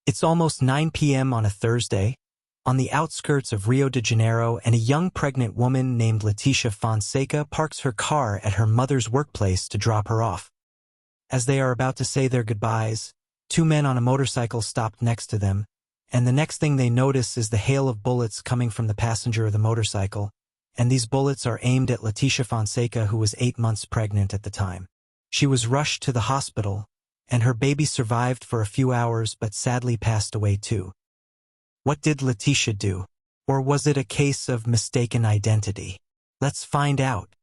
It's almost 9 p.m. on a Thursday, on the outskirts of Rio de Janeiro, and a young pregnant woman named Leticia Fonseca parks her car at her mother's workplace to drop her off. As they are about to say their goodbyes, two men on a motorcycle stopped next to them, and the next thing they notice is the hail of bullets coming from the passenger of the motorcycle, and these bullets are aimed at Leticia Fonseca, who was 8 months pregnant at the time. She was rushed to the hospital, and her baby survived for a few hours but sadly passed away too. What did Leticia do? Or was it a case of mistaken identity? Let's find out.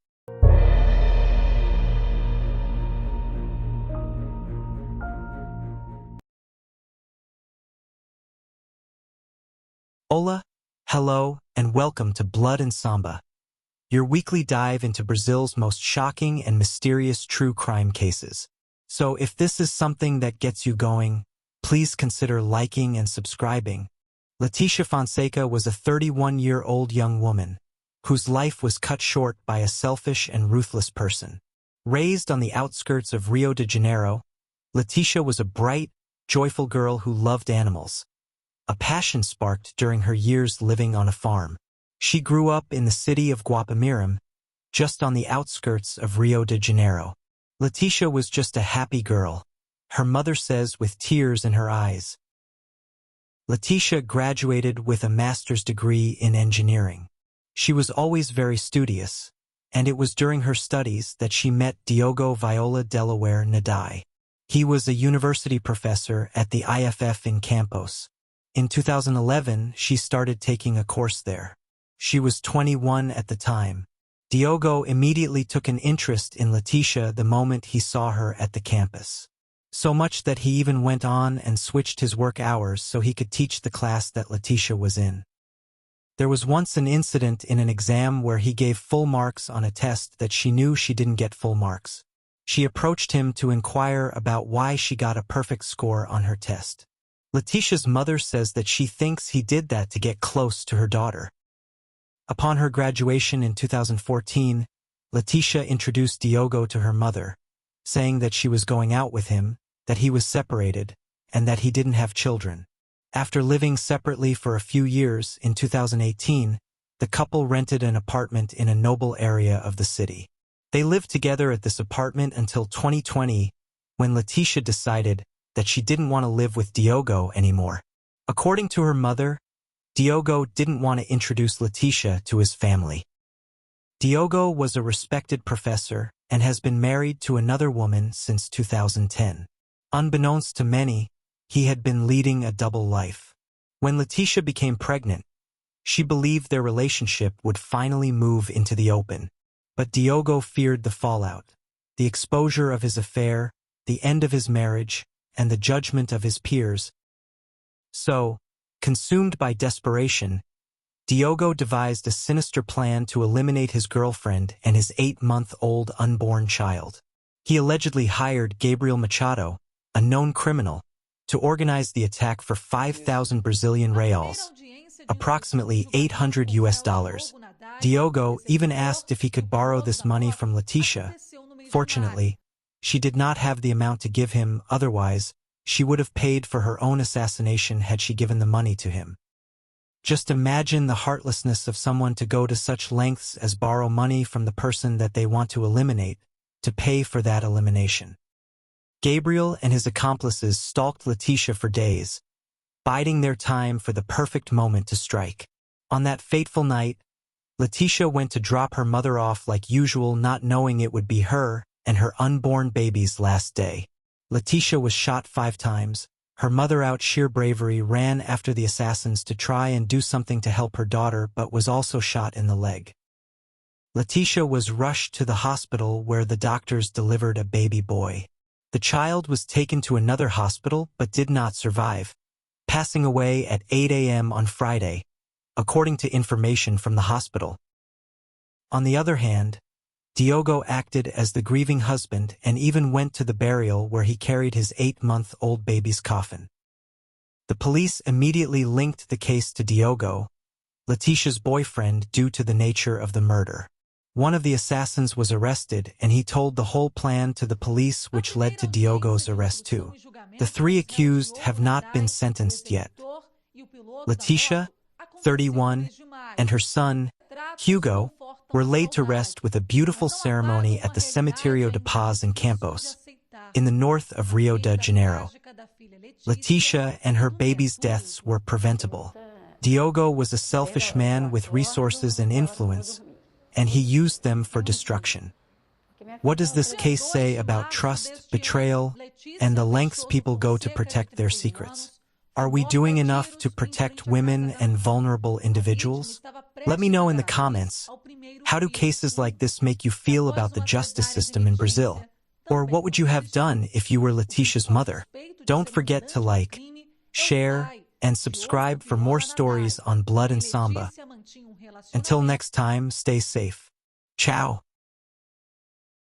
Hola, hello, and welcome to Blood and Samba, your weekly dive into Brazil's most shocking and mysterious true crime cases. So if this is something that gets you going, please consider liking and subscribing. Leticia Fonseca was a 31-year-old young woman whose life was cut short by a selfish and ruthless person. Raised on the outskirts of Rio de Janeiro, Leticia was a bright, joyful girl who loved animals, a passion sparked during her years living on a farm. She grew up in the city of Guapimirim, just on the outskirts of Rio de Janeiro. Leticia was just a happy girl, her mother says with tears in her eyes. Leticia graduated with a master's degree in engineering. She was always very studious, and it was during her studies that she met Diogo Viola de Nadai. He was a university professor at the IFF in Campos. In 2011, she started taking a course there. She was 21 at the time. Diogo immediately took an interest in Leticia the moment he saw her at the campus. So much that he even went on and switched his work hours so he could teach the class that Leticia was in. There was once an incident in an exam where he gave full marks on a test that she knew she didn't get full marks. She approached him to inquire about why she got a perfect score on her test. Leticia's mother says that she thinks he did that to get close to her daughter. Upon her graduation in 2014, Leticia introduced Diogo to her mother, saying that she was going out with him, that he was separated, and that he didn't have children. After living separately for a few years, in 2018, the couple rented an apartment in a noble area of the city. They lived together at this apartment until 2020, when Leticia decided that she didn't want to live with Diogo anymore. According to her mother, Diogo didn't want to introduce Leticia to his family. Diogo was a respected professor and has been married to another woman since 2010. Unbeknownst to many, he had been leading a double life. When Leticia became pregnant, she believed their relationship would finally move into the open. But Diogo feared the fallout, the exposure of his affair, the end of his marriage, and the judgment of his peers. So, consumed by desperation, Diogo devised a sinister plan to eliminate his girlfriend and his 8-month-old unborn child. He allegedly hired Gabriel Machado, a known criminal, to organize the attack for 5,000 Brazilian reals, approximately $800. Diogo even asked if he could borrow this money from Leticia. Fortunately, she did not have the amount to give him, otherwise, she would have paid for her own assassination had she given the money to him. Just imagine the heartlessness of someone to go to such lengths as borrow money from the person that they want to eliminate, to pay for that elimination. Gabriel and his accomplices stalked Leticia for days, biding their time for the perfect moment to strike. On that fateful night, Leticia went to drop her mother off like usual, not knowing it would be her and her unborn baby's last day. Leticia was shot 5 times. Her mother, out sheer bravery, ran after the assassins to try and do something to help her daughter, but was also shot in the leg. Leticia was rushed to the hospital where the doctors delivered a baby boy. The child was taken to another hospital but did not survive, passing away at 8 a.m. on Friday, according to information from the hospital. On the other hand, Diogo acted as the grieving husband and even went to the burial where he carried his 8-month-old baby's coffin. The police immediately linked the case to Diogo, Leticia's boyfriend, due to the nature of the murder. One of the assassins was arrested, and he told the whole plan to the police, which led to Diogo's arrest too. The three accused have not been sentenced yet. Leticia, 31, and her son, Hugo, were laid to rest with a beautiful ceremony at the Cemitério de Paz in Campos, in the north of Rio de Janeiro. Leticia and her baby's deaths were preventable. Diogo was a selfish man with resources and influence, and he used them for destruction. What does this case say about trust, betrayal, and the lengths people go to protect their secrets? Are we doing enough to protect women and vulnerable individuals? Let me know in the comments. How do cases like this make you feel about the justice system in Brazil? Or what would you have done if you were Leticia's mother? Don't forget to like, share, and subscribe for more stories on Blood and Samba. Until next time, stay safe. Ciao.